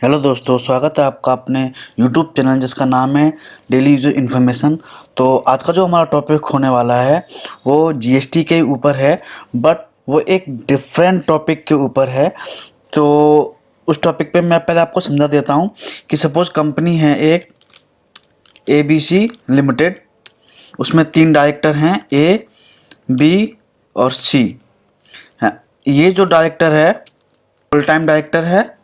Hello दोस्तों, स्वागत है आपका अपने यूट्यूब चैनल जिसका नाम है डेली यूजर इन्फॉर्मेशन। तो आज का जो हमारा टॉपिक होने वाला है वो जीएसटी के ऊपर है, बट वो एक डिफरेंट टॉपिक के ऊपर है। तो उस टॉपिक पे मैं पहले आपको समझा देता हूँ कि सपोज़ कंपनी है एक एबीसी लिमिटेड। उसमें 3 डायरेक्टर हैं, ए, बी और सी। हाँ, ये जो डायरेक्टर है फुल टाइम डायरेक्टर है।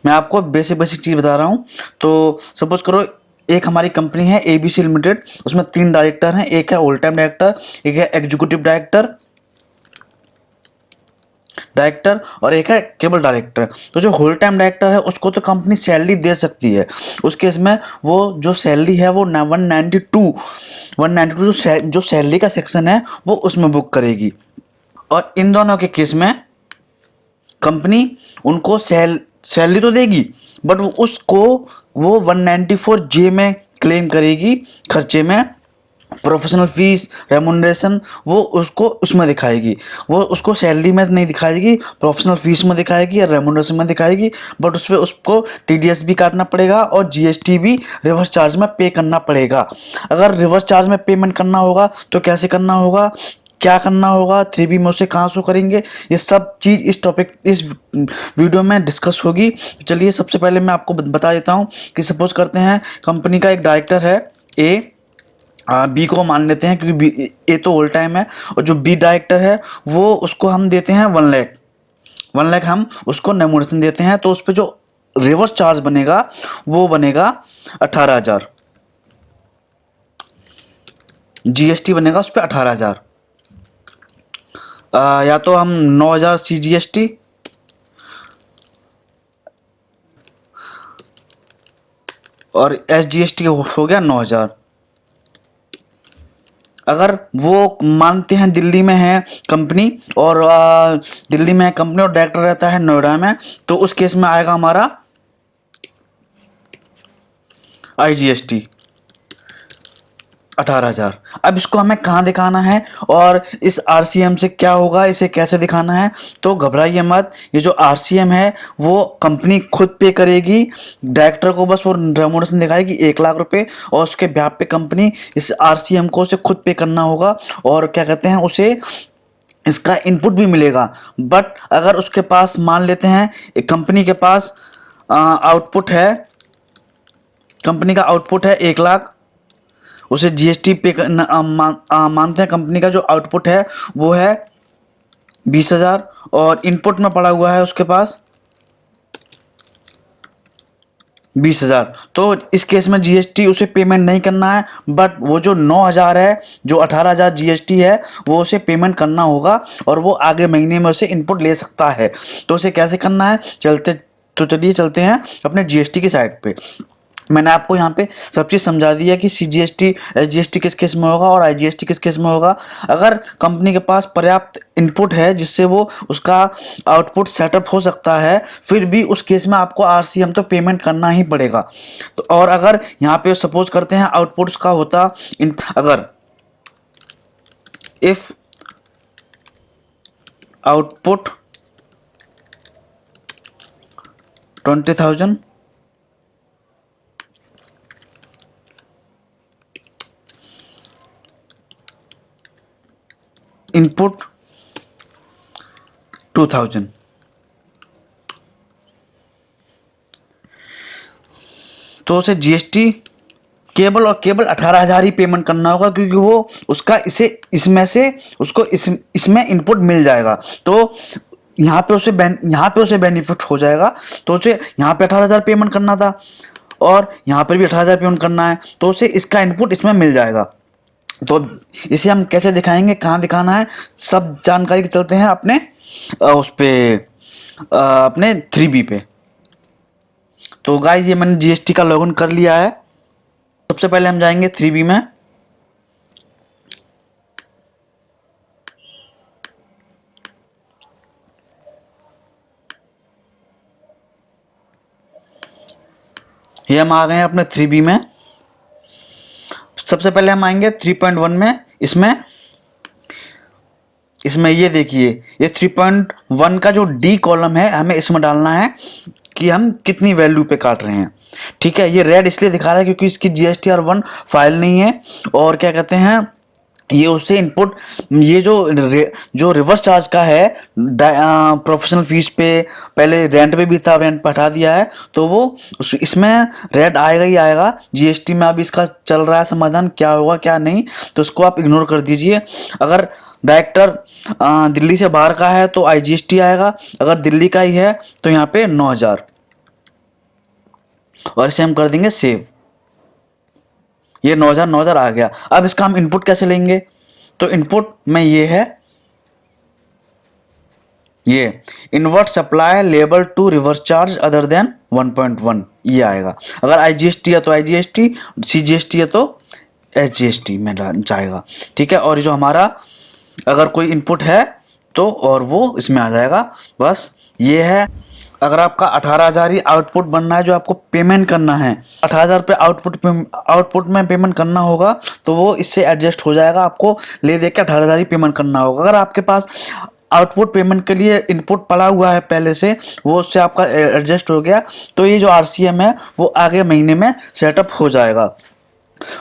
मैं आपको बेसिक बेसिक चीज़ बता रहा हूँ। तो सपोज करो एक हमारी कंपनी है एबीसी लिमिटेड, उसमें 3 डायरेक्टर हैं, एक है ऑल टाइम डायरेक्टर, एक है एग्जीक्यूटिव डायरेक्टर और एक है केबल डायरेक्टर। तो जो होल टाइम डायरेक्टर है उसको तो कंपनी सैलरी दे सकती है। उस केस में वो जो सैलरी है वो 192 जो सैलरी का सेक्शन है वो उसमें बुक करेगी। और इन दोनों के केस में कंपनी उनको सैलरी तो देगी, बट वो 194 जे में क्लेम करेगी खर्चे में। प्रोफेशनल फीस रेमुनरेशन वो उसको उसमें दिखाएगी। वो उसको सैलरी में नहीं दिखाएगी, प्रोफेशनल फीस में दिखाएगी या रेमुनरेशन में दिखाएगी। बट उस पर उसको टीडीएस भी काटना पड़ेगा और जीएसटी भी रिवर्स चार्ज में पे करना पड़ेगा। अगर रिवर्स चार्ज में पेमेंट करना होगा तो कैसे करना होगा, क्या करना होगा, 3B में उसे कहाँ शो करेंगे, ये सब चीज़ इस वीडियो में डिस्कस होगी। तो चलिए सबसे पहले मैं आपको बता देता हूँ कि सपोज करते हैं कंपनी का एक डायरेक्टर है ए, बी को मान लेते हैं क्योंकि बी ए तो ऑल टाइम है, और जो बी डायरेक्टर है वो उसको हम देते हैं 1 लाख हम उसको रेम्युनरेशन देते हैं। तो उस पर जो रिवर्स चार्ज बनेगा वो बनेगा 18,000, जीएसटी बनेगा उस पर 18,000। या तो हम 9,000 CGST और SGST हो गया 9,000। अगर वो मानते हैं दिल्ली में है कंपनी और दिल्ली में है कंपनी और डायरेक्टर रहता है नोएडा में, तो उस केस में आएगा हमारा IGST 18,000। अब इसको हमें कहाँ दिखाना है और इस RCM से क्या होगा, इसे कैसे दिखाना है, तो घबराइए मत। ये जो RCM है वो कंपनी खुद पे करेगी, डायरेक्टर को बस वो रेमुनरेशन दिखाएगी 1 लाख रुपए, और उसके ब्याज पे कंपनी इस RCM को उसे खुद पे करना होगा। और क्या कहते हैं, उसे इसका इनपुट भी मिलेगा। बट अगर उसके पास मान लेते हैं एक कंपनी के पास आउटपुट है, कंपनी का आउटपुट है 1 लाख, उसे जीएसटी पे मानते हैं कंपनी का जो आउटपुट है वो है 20,000 और इनपुट में पड़ा हुआ है उसके पास 20,000। तो इस केस में जीएसटी उसे पेमेंट नहीं करना है, बट वो जो 9,000 है, जो 18,000 जीएसटी है वो उसे पेमेंट करना होगा और वो आगे महीने में उसे इनपुट ले सकता है। तो उसे कैसे करना है, चलिए चलते हैं अपने जीएसटी की साइड पे। मैंने आपको यहाँ पे सब चीज़ समझा दी है कि CGST SGST किस केस में होगा और IGST किस केस में होगा। अगर कंपनी के पास पर्याप्त इनपुट है जिससे वो उसका आउटपुट सेटअप हो सकता है, फिर भी उस केस में आपको RCM तो पेमेंट करना ही पड़ेगा। तो और अगर यहाँ पे सपोज करते हैं आउटपुट उसका होता अगर इफ आउटपुट 20,000 इनपुट 2,000, तो उसे जीएसटी केवल 18,000 ही पेमेंट करना होगा, क्योंकि वो उसका इसमें से उसको इसमें इनपुट मिल जाएगा। तो यहाँ पे उसे बेनिफिट हो जाएगा। तो उसे यहाँ पे 18,000 पेमेंट करना था और यहाँ पर भी 18,000 पेमेंट करना है, तो उसे इसका इनपुट इसमें मिल जाएगा। तो इसे हम कैसे दिखाएंगे, कहाँ दिखाना है, सब जानकारी चलते हैं अपने उस पे अपने 3B पे। तो गाइस ये मैंने जीएसटी का लॉगिन कर लिया है। सबसे पहले हम जाएंगे 3B में। ये हम आ गए हैं अपने 3B में। सबसे पहले हम आएंगे 3.1 में। इसमें ये देखिए, ये 3.1 का जो D कॉलम है हमें इसमें डालना है कि हम कितनी वैल्यू पे काट रहे हैं। ठीक है, ये रेड इसलिए दिखा रहा है क्योंकि इसकी GSTR1 फाइल नहीं है, और क्या कहते हैं, ये उससे इनपुट, ये जो रिवर्स चार्ज का है प्रोफेशनल फीस पे, पहले रेंट पे भी था, रेंट पे हटा दिया है, तो वो इसमें रेड आएगा ही आएगा। GST में अब इसका चल रहा है समाधान, क्या होगा क्या नहीं, तो उसको आप इग्नोर कर दीजिए। अगर डायरेक्टर दिल्ली से बाहर का है तो IGST आएगा, अगर दिल्ली का ही है तो यहाँ पे 9,000, और इसे हम कर देंगे सेव। ये 9,000 आ गया। अब इसका हम इनपुट कैसे लेंगे, तो इनपुट में ये है, ये इनवर्ट सप्लाई लेबल to reverse charge other than 1.1, ये आएगा। अगर IGST है तो IGST, CGST है तो SGST में जाएगा। ठीक है, और जो हमारा अगर कोई इनपुट है तो और वो इसमें आ जाएगा। बस ये है। अगर आपका 18,000 ही आउटपुट बनना है, जो आपको पेमेंट करना है, 18,000 पे आउटपुट में पेमेंट करना होगा, तो वो इससे एडजस्ट हो जाएगा। आपको ले दे के 18,000 ही पेमेंट करना होगा। अगर आपके पास आउटपुट पेमेंट के लिए इनपुट पड़ा हुआ है पहले से, वो उससे आपका एडजस्ट हो गया, तो ये जो RCM है वो आगे महीने में सेटअप हो जाएगा।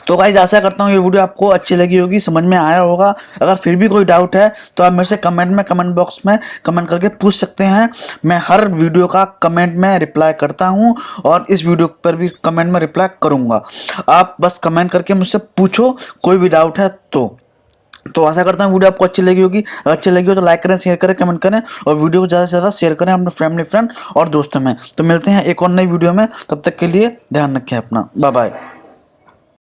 तो गाइस आशा करता हूँ ये वीडियो आपको अच्छी लगी होगी, समझ में आया होगा। अगर फिर भी कोई डाउट है तो आप मेरे से कमेंट बॉक्स में कमेंट करके पूछ सकते हैं। मैं हर वीडियो का कमेंट में रिप्लाई करता हूँ, और इस वीडियो पर भी कमेंट में रिप्लाई करूँगा। आप बस कमेंट करके मुझसे पूछो कोई भी डाउट है तो आशा करता हूँ वीडियो आपको अच्छी लगी होगी। अगर अच्छी लगी हो तो लाइक करें, शेयर करें, कमेंट करें, और वीडियो को ज़्यादा से ज़्यादा शेयर करें अपने फैमिली, फ्रेंड और दोस्तों में। तो मिलते हैं एक और नई वीडियो में, तब तक के लिए ध्यान रखें अपना। Bye bye.